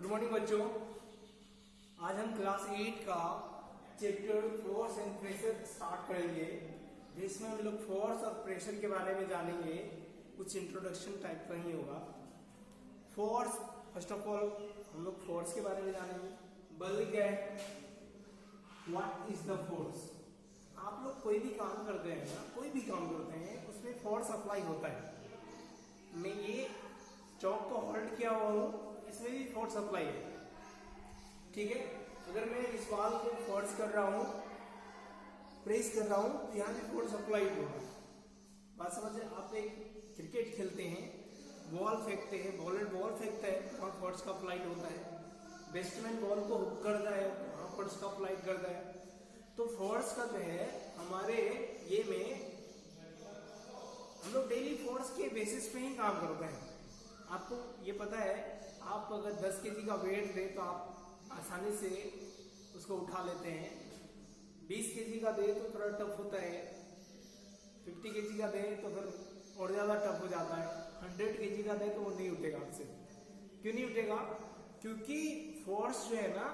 Morning बच्चों, आज हम क्लास 8 का chapter force and pressure start करेंगे, जिसमें हम लोग फोर्स और प्रेशर के बारे में जानेंगे। कुछ इंट्रोडक्शन टाइप का ही होगा। फोर्स, फर्स्ट ऑफ ऑल हम लोग फोर्स के बारे में जानेंगे। बल क्या है, व्हाट इज द फोर्स। आप लोग कोई भी काम करते हैं ना, कोई भी काम करते हैं उसमें फोर्स अप्लाई होता है। मैं ये चौक को होल्ड किया हुआ हूं, इसमें भी फोर्स अप्लाई है, ठीक है। अगर मैं इस बॉल को फोर्स कर रहा हूं, प्रेस कर रहा हूं, तो यहां भी फोर्स अप्लाई होगा। बात समझे। आप एक क्रिकेट खेलते हैं, बॉल फेंकते हैं, बॉल फेंकता है, वहां फोर्स का अप्लाई होता है। बैट्समैन बॉल को हुक करता है, वहां फोर्स का अप्लाई करता है। तो फोर्स का जो है हमारे ये में हम लोग डेली फोर्स के बेसिस पे ही काम करते हैं। आपको ये पता है, आप अगर 10 केजी का वेट दे तो आप आसानी से उसको उठा लेते हैं। 20 केजी का दे तो थोड़ा टफ होता है। 50 केजी का दे तो फिर और ज्यादा टफ हो जाता है। 100 केजी का दे तो वो नहीं उठेगा आपसे। क्यों नहीं उठेगा? क्योंकि फोर्स जो है ना,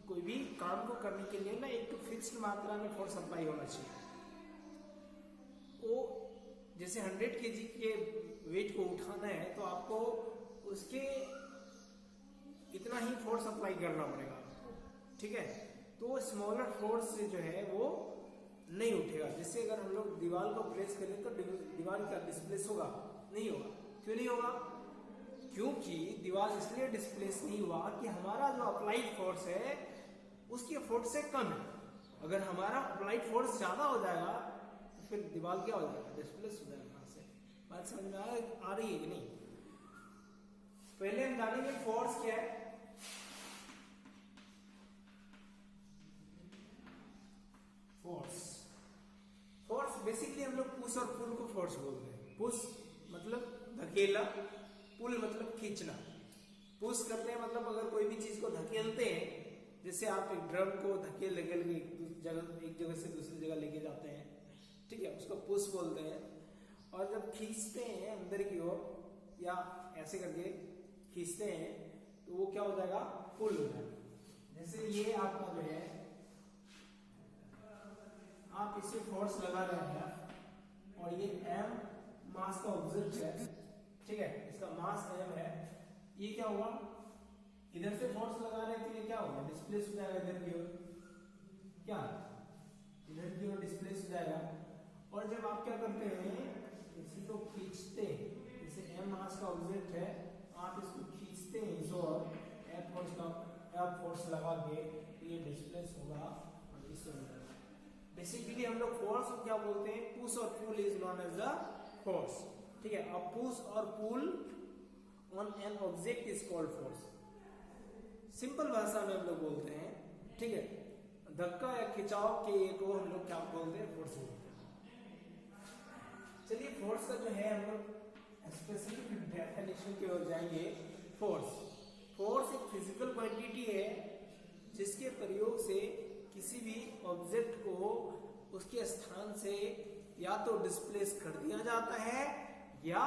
कोई भी काम को करने के लिए ना एक तो फिक्स्ड मात्रा में फोर्स अप्लाई होना चाहिए। वो जैसे 100 केजी के वेट को उठाना है तो आपको उसके इतना ही फोर्स अप्लाई करना पड़ेगा, ठीक है। तो स्मॉलर फोर्स से जो है वो नहीं उठेगा। जैसे अगर हम लोग दीवार को प्रेस करें तो दीवार का डिस्प्लेस होगा? नहीं होगा। क्यों नहीं होगा? क्योंकि दीवार इसलिए डिस्प्लेस नहीं हुआ कि हमारा जो अप्लाइड फोर्स है उसके फोर्स से कम है। अगर हमारा अप्लाइड फोर्स ज्यादा हो जाएगा तो फिर दीवार क्या हो जाएगा? डिस्प्लेस हो जाएगा। यहाँ से बात समझ में आ रही है कि नहीं? पहले हम जानेंगे फोर्स क्या है। फोर्स बेसिकली हम लोग पुश और पुल को फोर्स बोलते हैं। पुश मतलब धकेला, पुल मतलब खींचना। पुश करते हैं मतलब अगर कोई भी चीज को धकेलते हैं, जैसे आप एक ड्रम को धकेल के एक जगह से दूसरी जगह लेके जाते हैं, ठीक है, उसको पुश बोलते हैं। और जब खींचते हैं अंदर की ओर या ऐसे करके खींचते हैं तो वो क्या हो जाएगा? पुल हो जाएगा। जैसे ये आपका जो है, आप इसे फोर्स लगा रहे हैं और ये m मास का ऑब्जेक्ट है, ठीक है, इसका मास m है। ये क्या हुआ? इधर से फोर्स लगा रहे हैं तो ये क्या होगा? डिस्प्लेस हो जाएगा इधर की ओर। क्या? इधर की ओर डिस्प्लेस हो जाएगा। और जब आप क्या करते हैं, इसी को खींचते हैं, जैसे m मास का ऑब्जेक्ट है, आप इसको खींचते हैं इस ओर, F फोर्स लगा के, ये डिस्प्लेस होगा और इससे हो जाएगा। बेसिकली हम लोग फोर्स को क्या बोलते हैं? पुश और pull is known as the force, ठीक है। अब पुश और pull on an object is called force. Simple भाषा में हम लोग बोलते हैं, ठीक है। धक्का या खिंचाव के को हम लोग क्या बोलते हैं? फोर्स बोलते हैं। चलिए फोर्स का जो है हम लोग स्पेसिफिक डेफिनेशन की ओर जाएंगे। फोर्स एक फिजिकल क्वांटिटी है जिसके प्रयोग से किसी भी ऑब्जेक्ट को उसके स्थान से या तो डिस्प्लेस कर दिया जाता है या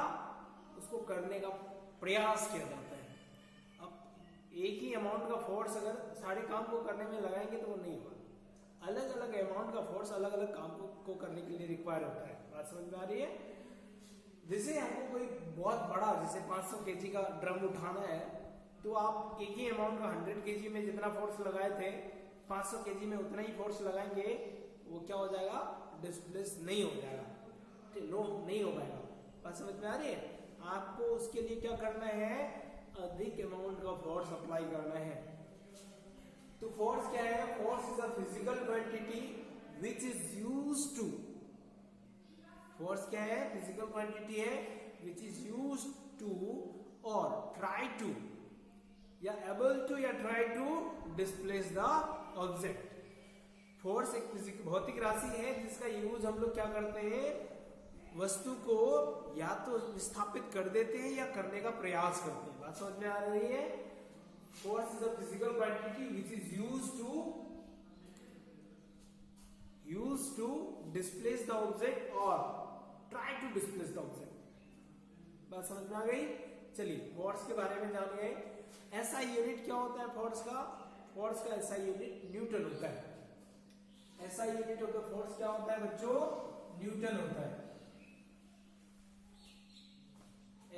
उसको करने का प्रयास किया जाता है। अब एक ही अमाउंट का फोर्स अगर सारे काम को करने में लगाएंगे तो वो नहीं होगा। अलग अलग अमाउंट का फोर्स अलग अलग काम को करने के लिए रिक्वायर होता है। बात समझ में आ रही है? जैसे हमको कोई बहुत बड़ा, जैसे 500 केजी का ड्रम उठाना है, तो आप एक ही अमाउंट का 100 केजी में जितना फोर्स लगाए थे, 500 केजी में उतना ही फोर्स लगाएंगे, वो क्या हो जाएगा? डिस्प्लेस नहीं हो जाएगा, लो नहीं हो पाएगा। बात समझ में आ रही है? आपको उसके लिए क्या करना है? अधिक अमाउंट का फोर्स अप्लाई करना है। तो फोर्स क्या है? Force is a physical quantity which is used to. Force क्या है? फिजिकल क्वांटिटी है विच इज यूज्ड टू और ट्राई टू या एबल टू या try to displace the object. Force एक भौतिक राशि है जिसका यूज हम लोग क्या करते हैं? वस्तु को या तो विस्थापित कर देते हैं या करने का प्रयास करते हैं। बात समझ में आ रही है? Force is a physical quantity which is used to displace the object और try to displace the object. बात समझ में आ गई? चलिए फोर्स के बारे में जान गए। एसआई यूनिट क्या होता है फोर्स का? फोर्स का एसआई यूनिट न्यूटन होता है। SI unit of the force क्या होता है बच्चों? न्यूटन होता है।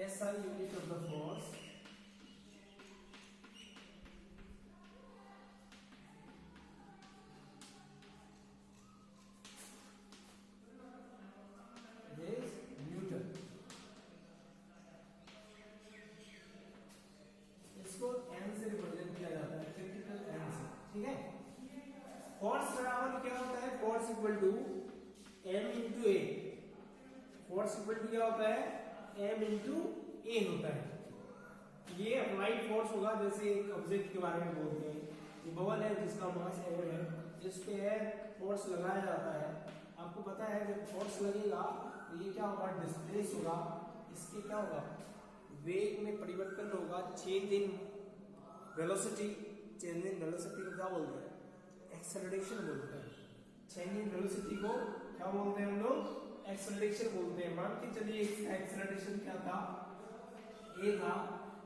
SI unit of the force is Newton. इसको एन से रिप्रेजेंट किया जाता है, कैपिटल एन से, ठीक है। फोर्स बराबर क्या होता है? Force equal to M into A. Force equal to क्या होता है? एम इंटू ए होता है। ये अप्लाइड फोर्स होगा, जैसे एक ऑब्जेक्ट के बारे में बोलते हैं, ये बबल है जिसका मास एम है, इस पे फोर्स लगाया जाता है। आपको पता है जब फोर्स लगेगा तो ये क्या होगा? डिस्प्लेस होगा। इसके क्या होगा? वेग में परिवर्तन होगा, change in velocity. Change in velocity को क्या बोलते हैं? एक्सेलरेशन बोलते हैं। चेंज इन वेलोसिटी को क्या बोलते हैं हम लोग? एक्सेलरेशन बोलते हैं। मान के चलिए इसका एक्सेलरेशन क्या था? ए था।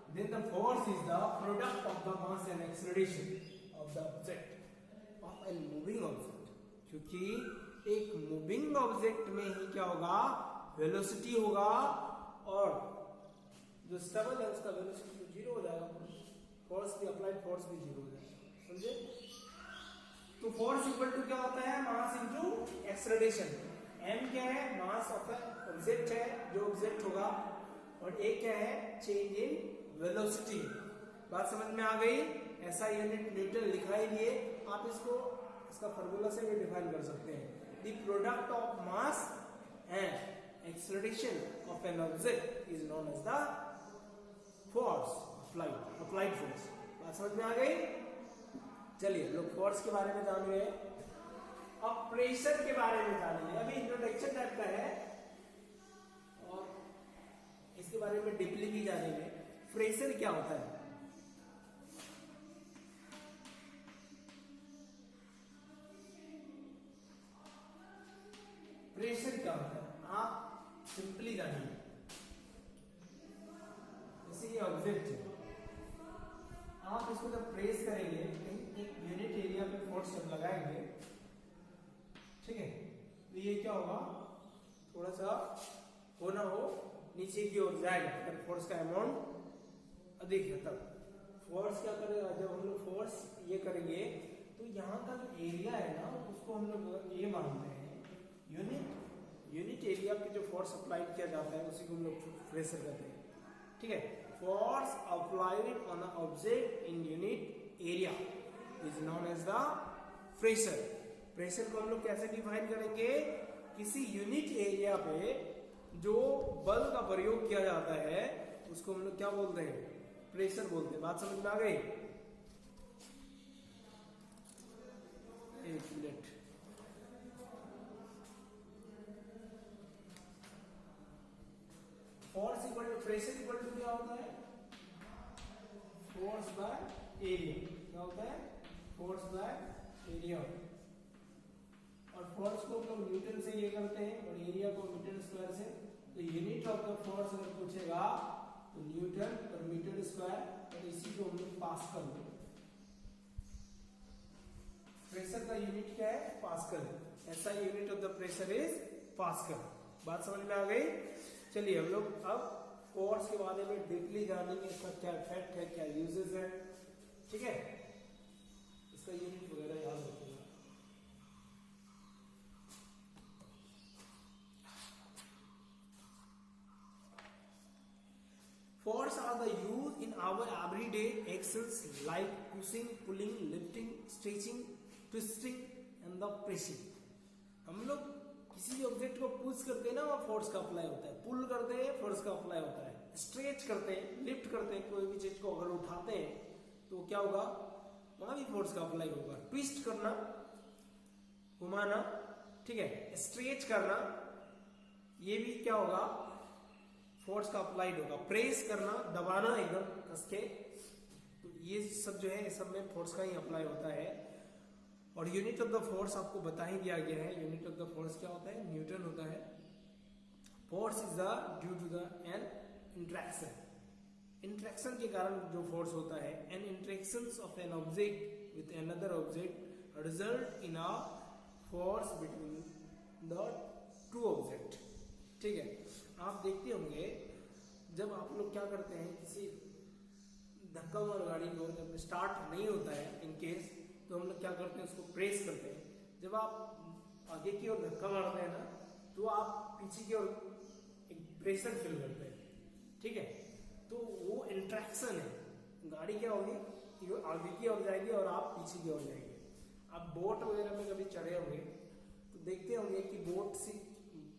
Then the force is the product of the mass and acceleration of the object of a moving object। क्योंकि एक मूविंग ऑब्जेक्ट में ही क्या होगा? वेलोसिटी होगा, और जो स्टेबल है उसका वेलोसिटी तो जीरो हो जाएगा, फोर्स भी अप्लाइड फोर्स भी जीरो हो जाएगा, समझे? तो फोर्स इक्वल टू क्या होता है? Mass into acceleration. एम क्या है? मास ऑफ ऑब्जेक्ट है, जो ऑब्जेक्ट होगा, और एक क्या है? Change in velocity. बात समझ में आ गई? ऐसा यूनिट न्यूटन लिखा ही लिए, आप इसको इसका फार्मूला से भी डिफाइन कर सकते हैं। The product of mass and acceleration of an object is known as the force applied force. बात समझ में आ गई? चलिए लोग फोर्स के बारे में जान गए, अब प्रेशर के बारे में जानेंगे। अभी इंट्रोडक्शन टाइप का है और इसके बारे में डीपली भी जानेंगे। प्रेशर क्या होता है? प्रेशर क्या होता है आप सिंपली जानिए। जैसे ये ऑब्जेक्ट है, आप इसको जब प्रेस करेंगे, एक यूनिट एरिया पे फोर्स जब लगाएंगे, ठीक है, तो ये क्या होगा? थोड़ा सा हो ना हो नीचे की ओर जाएगा अगर फोर्स का अमाउंट अधिक है तब। फोर्स क्या करेगा? जब हम लोग फोर्स ये करेंगे तो यहाँ का जो एरिया है ना, उसको हम लोग ये मानते हैं यूनिट एरिया पे जो फोर्स अप्लाई किया जाता है उसी को हम लोग प्रेशर कहते हैं, ठीक है। Force applied on a object in unit area is known as the pressure. Pressure को हम लोग कैसे डिफाइन करेंगे? किसी यूनिट एरिया पे जो बल का प्रयोग किया जाता है उसको हम लोग क्या बोलते हैं? प्रेशर बोलते हैं। बात समझ में आ गई? एक minute, force equal to pressure equal to क्या होता है? Force by area. क्या होता है? Force by area. और फोर्स को हम लोग न्यूटन से ये करते हैं और एरिया को मीटर स्क्वायर से। तो यूनिट ऑफ द फोर्स अगर पूछेगा तो न्यूटन पर मीटर स्क्वायर, और इसी को हम लोग पास्कल। प्रेशर का यूनिट क्या है? पास्कल। ऐसा unit of the pressure is pascal. बात समझ में आ गई? चलिए हम लोग अब फोर्स के बारे में डीपली जानेंगे, इसका क्या इफेक्ट है, क्या यूजेस है, ठीक है। इसका यूनिट वगैरह याद रखिएगा। Force are the used in our everyday actions like pushing, pulling, lifting, stretching, twisting and the pressing। हम लोग किसी भी ऑब्जेक्ट को पुश करते हैं ना, वहाँ फोर्स का अप्लाई होता है। पुल करते हैं, फोर्स का अप्लाई होता है। स्ट्रेच करते हैं, लिफ्ट करते हैं, कोई भी चीज को अगर उठाते हैं तो क्या होगा? वहां भी फोर्स का अप्लाई होगा। ट्विस्ट करना, घुमाना, ठीक है, स्ट्रेच करना, ये भी क्या होगा? फोर्स का अप्लाइड होगा। प्रेस करना, दबाना एकदम कस के, तो ये सब जो है सब में फोर्स का ही अप्लाई होता है। और यूनिट ऑफ द फोर्स आपको बता ही दिया गया है। यूनिट ऑफ द फोर्स क्या होता है? न्यूटन होता है। Force is the due to the an interaction, interaction के कारण जो फोर्स होता है, an interactions of an object with another object result in a force between the two object. ठीक है, आप देखते होंगे जब आप लोग क्या करते हैं, किसी धक्का मार गाड़ी को जब स्टार्ट नहीं होता है इन केस, तो हम लोग क्या करते हैं, उसको प्रेस करते हैं। जब आप आगे की ओर धक्का मारते हैं ना, तो आप पीछे की ओर एक प्रेशर फील करते हैं। ठीक है, तो वो इंट्रैक्शन है, गाड़ी क्या होगी, आगे की ओर जाएगी और आप पीछे की ओर जाएंगे। आप बोट वगैरह में कभी चढ़े होंगे तो देखते होंगे कि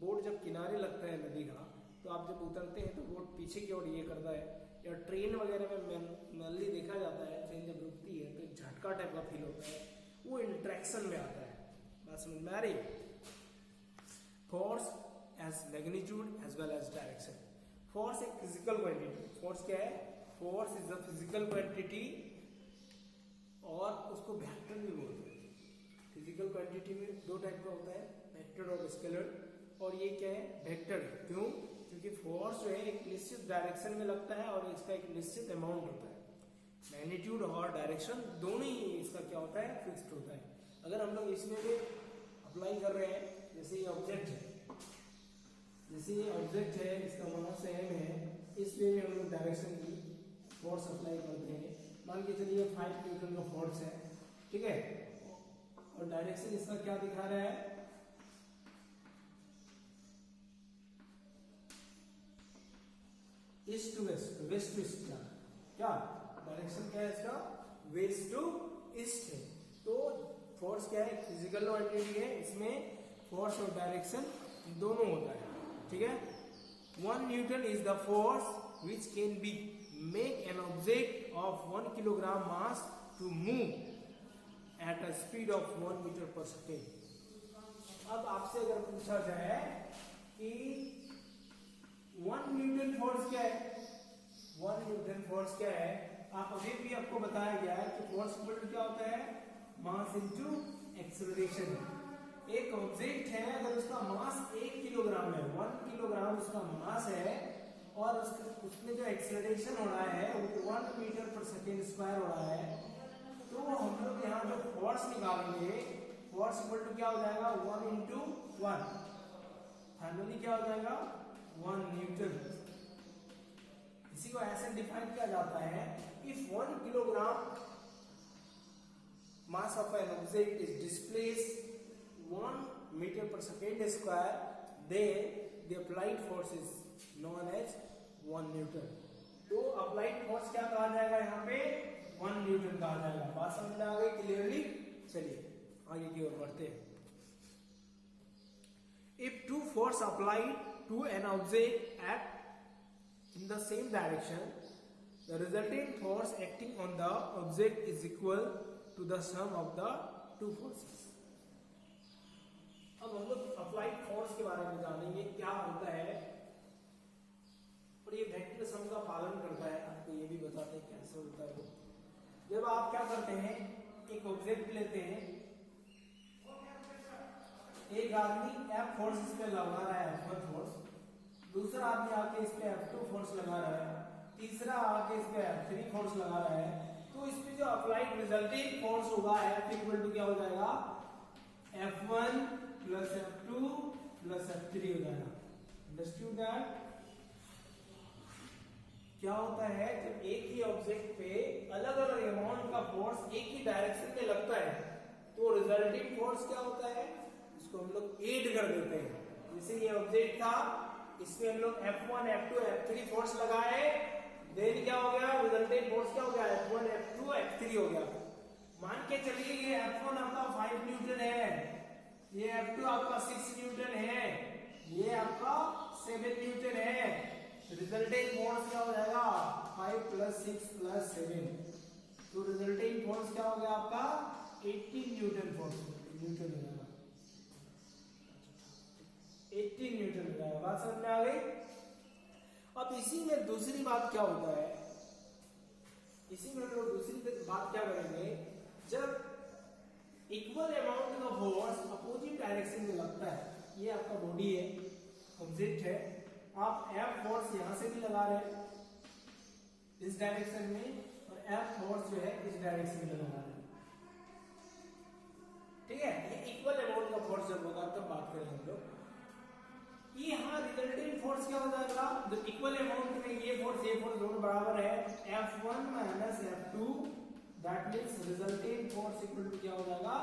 बोट जब किनारे लगता है नदी का, तो आप जब उतरते हैं तो बोट पीछे की ओर ये करता है। या ट्रेन वगैरह में मेनली देखा जाता है, ट्रेन जब रुकती है तो एक झटका टाइप का फील होता है, वो इंट्रैक्शन में आता है। बात समझ में आ रही? Force as magnitude as well as direction. Force एक फिजिकल क्वांटिटी, फोर्स क्या है, force is a physical quantity और उसको वेक्टर भी बोलते हैं। फिजिकल क्वांटिटी में दो टाइप का होता है, वेक्टर और स्केलर, और ये क्या है, वेक्टर। क्यों? क्योंकि फोर्स जो है एक निश्चित डायरेक्शन में लगता है और इसका एक निश्चित अमाउंट होता है। मैग्नीट्यूड और डायरेक्शन दोनों ही इसका क्या होता है, फिक्स्ड होता है। अगर हम लोग इसमें भी अप्लाई कर रहे हैं, जैसे ये ऑब्जेक्ट है, इसका मास m है, इस वे में हम लोग डायरेक्शन की फोर्स अप्लाई करते हैं। मान के चलिए 5 न्यूटन का फोर्स है, ठीक है, और डायरेक्शन इसका क्या दिखा रहा है, east to west, west to east. क्या डायरेक्शन क्या है इसका, वेस्ट टू ईस्ट है। तो फोर्स क्या है, फिजिकल क्वांटिटी है, इसमें फोर्स और डायरेक्शन दोनों होता है। ठीक है, 1 newton is the force which can be make an object of 1 kilogram mass to move at a speed of 1 metre per second. अब आपसे अगर पूछा जाए कि 1 न्यूटन फोर्स क्या है, 1 न्यूटन फोर्स क्या है, आप अभी भी आपको बताया गया है कि फोर्स इक्वल क्या होता है, मास इनटू एक्सेलरेशन। एक ऑब्जेक्ट है, अगर उसका मास 1 किलोग्राम है, 1 किलोग्राम उसका मास है, और उसमें जो एक्सेलरेशन हो रहा है वो 1 मीटर पर सेकेंड स्क्वायर हो रहा है, तो हम लोग यहाँ जो फोर्स निकालेंगे, फोर्स इक्वल टू क्या हो जाएगा, 1 इंटू 1, फाइनली क्या हो जाएगा, 1 न्यूटन। इसी को ऐसे डिफाइन किया जाता है, if 1 kilogram mass of an object is displaced 1 meter per second square, then the applied force is known as 1 Newton. तो applied force क्या कहा जाएगा, यहाँ पे 1 न्यूटन कहा जाएगा। बात समझ में आ गई क्लियरली? चलिए आगे की ओर बढ़ते हैं। If two force applied to an object at in the same direction, the resultant force acting on the object is equal to the sum of the two forces. अब हम लोग अप्लाइड फोर्स के बारे में जानेंगे, क्या होता है और ये वेक्टर सम का पालन करता है। आपको ये भी बताते हैं कैसे होता है वो। जब आप क्या करते हैं, एक ऑब्जेक्ट लेते हैं, एक आदमी F फोर्स इस पे लगा रहा है, F1 फोर्स, दूसरा आदमी आके इस पे F2 फोर्स लगा रहा है, तीसरा आके इस पे F3 फोर्स लगा रहा है, तो इसमें जो अप्लाइड रिजल्टिंग फोर्स होगा F इक्वल टू क्या हो जाएगा, F1 plus F2 plus F3 हो जाएगा। Understood that? क्या होता है, जब एक ही ऑब्जेक्ट पे अलग अलग अमाउंट का फोर्स एक ही डायरेक्शन में लगता है, तो रिजल्टिंग फोर्स क्या होता है, इसको हम लोग ऐड कर देते हैं। जैसे ये ऑब्जेक्ट था, इसमें हम लोग F1 F2 F3 फोर्स लगाए, देन क्या हो गया, रिजल्टेंट फोर्स क्या हो गया, F1 F2 F3 हो गया। मान के चलिए ये F1 आपका 5 न्यूटन है, ये F2 आपका 6 न्यूटन है, ये आपका 7 न्यूटन है। रिजल्टेंट फोर्स क्या हो जाएगा, 5 प्लस 6 प्लस 7, तो रिजल्टेंट फोर्स क्या हो गया आपका 18 न्यूटन फोर्स, न्यूटन हो जाएगा, 18 न्यूटन हो जाएगा। बात समझ में आ गई? अब इसी में दूसरी बात क्या होता है, इसी में हम लोग दूसरी बात क्या करेंगे, जब इक्वल अमाउंट का फोर्स अपोजिट डायरेक्शन में लगता है, ये आपका बॉडी है, ऑब्जेक्ट है, आप F फोर्स यहां से भी लगा रहे हैं, इस डायरेक्शन में और F फोर्स जो है इस डायरेक्शन में लगा रहे हैं। ठीक है, ये इक्वल अमाउंट का फोर्स जब होगा तब बात करेंगे हम लोग। ये यहाँ रिजल्टेंट फोर्स क्या हो जाएगा, जब इक्वल अमाउंट में ये फोर्स दोनों बराबर है, F1 minus F2, that means resultant force equal to क्या हो जाएगा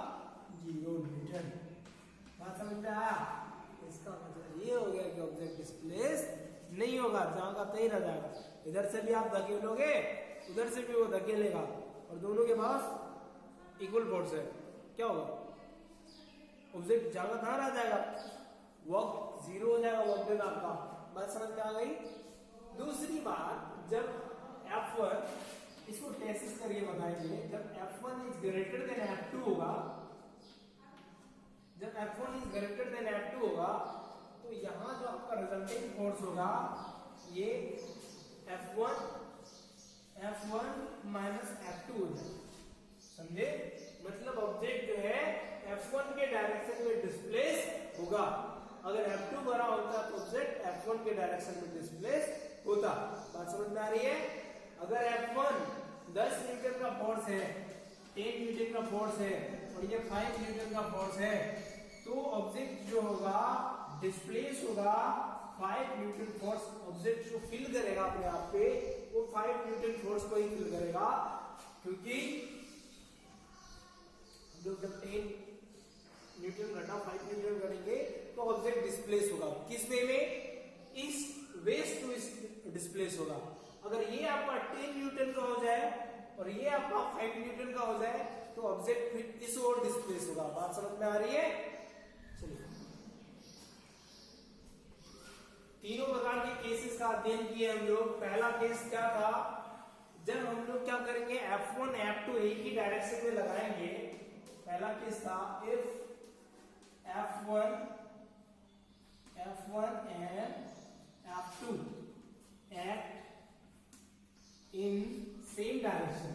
0 न्यूटन। बात समझ में आया? इसका मतलब ये हो गया कि ऑब्जेक्ट डिस्प्लेस नहीं होगा, जहां का तहीं रह जाएगा। इधर से भी आप धकेलोगे उधर से भी वो धकेलेगा और दोनों के पास इक्वल फोर्स है, क्या होगा ऑब्जेक्ट जगह कहां रह जाएगा, वर्क 0 हो जाएगा, वर्क डन आपका। बात समझ में आ गई? दूसरी बात, जब F1 इसको टेस्ट करके बताएंगे, जब F1 is greater than F2 होगा, जब F1 is greater than F2 होगा तो यहां जो आपका रिजल्टेंट फोर्स होगा ये F1 माइनस F2 हो जाएगा। समझे? मतलब ऑब्जेक्ट जो है F1 के डायरेक्शन में डिस्प्लेस होगा। अगर F2 बड़ा होता तो ऑब्जेक्ट F1 के डायरेक्शन में डिस्प्लेस होता। बात समझ में आ रही है? अगर F1 10 न्यूटन का फोर्स है, 10 न्यूटन का फोर्स है और ये 5 न्यूटन का फोर्स है, तो ऑब्जेक्ट जो होगा डिस्प्लेस होगा 5 न्यूटन फोर्स। ऑब्जेक्ट जो फील करेगा अपने आप पे वो 5 न्यूटन फोर्स को ही फील करेगा, क्योंकि जब 10 न्यूटन घटा 5 न्यूटन करेंगे तो ऑब्जेक्ट डिस्प्लेस होगा। किस वे में? इस वेस्ट टू इस डिस्प्लेस होगा। अगर ये आपका 10 न्यूटन का हो जाए और ये आपका 5 न्यूटन का हो जाए तो ऑब्जेक्ट फिर इस ओर डिस्प्लेस होगा। बात समझ में आ रही है? चलिए, तीनों प्रकार के केसेस का अध्ययन किए हम लोग। पहला केस क्या था, जब हम लोग क्या करेंगे F1 F2 एक ही डायरेक्शन में लगाएंगे। पहला केस था if F1 and F2 act in same direction,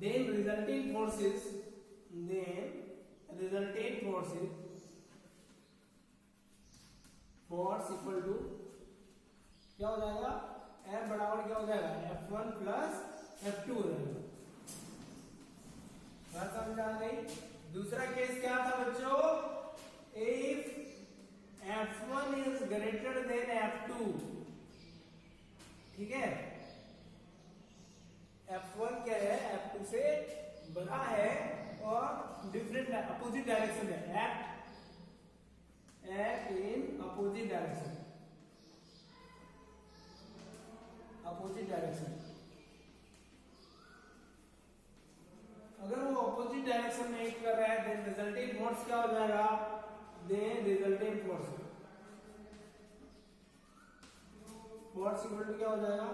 then resulting forces force equal to क्या हो जाएगा, F बराबर क्या हो जाएगा F1 प्लस F2 हो जाएगा। बात समझ आ गई? दूसरा केस क्या था बच्चों, if F1 is greater than F2, ठीक है, F1 क्या है F2 से बड़ा है और डिफरेंट अपोजिट डायरेक्शन है, act in opposite direction, अगर वो अपोजिट डायरेक्शन में एक्ट कर रहा है देन रिजल्टेंट फोर्स क्या हो जाएगा, then resultant force equal to क्या हो जाएगा,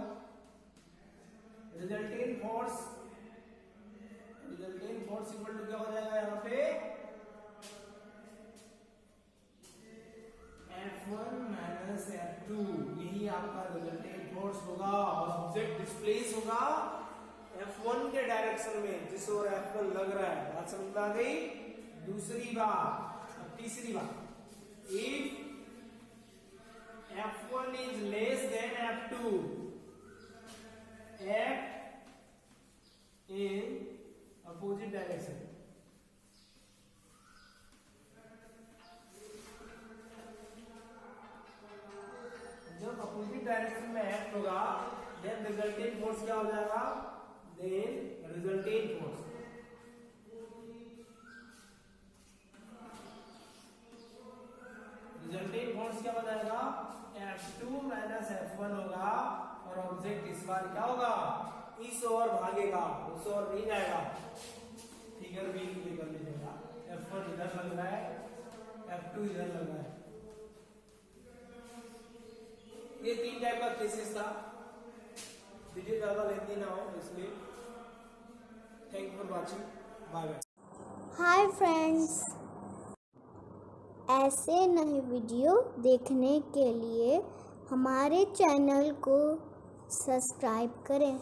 रिजल्टेंट फोर्स इक्वल टू क्या हो जाएगा यहाँ पे F1 माइनस F2, यही आपका रिजल्टेंट फोर्स होगा और ऑब्जेक्ट डिस्प्लेस होगा F1 के डायरेक्शन में जिस ओर F1 लग रहा है। बात समझ में आ गई? दूसरी बात, तीसरी बात, if F1 is less than F2 act in opposite direction, जब अपोजिट डायरेक्शन में एक्ट होगा देन रिजल्टेंट फोर्स क्या हो जाएगा, देन रिजल्टेंट फोर्स क्या हो जाएगा F2 माइनस F1 होगा और ऑब्जेक्ट इस बार क्या होगा, इस ओर भागेगा, उस ओर नहीं जाएगा। फिगर बी कर लीजिएगा, F1 इधर लग रहा है, F2 इधर लग रहा है। ये 3 टाइप का केसेस था, वीडियो ज्यादा लेंथी ना हो इसलिए। Thank you for watching, bye bye. Hi friends, ऐसे नए वीडियो देखने के लिए हमारे चैनल को सब्सक्राइब करें।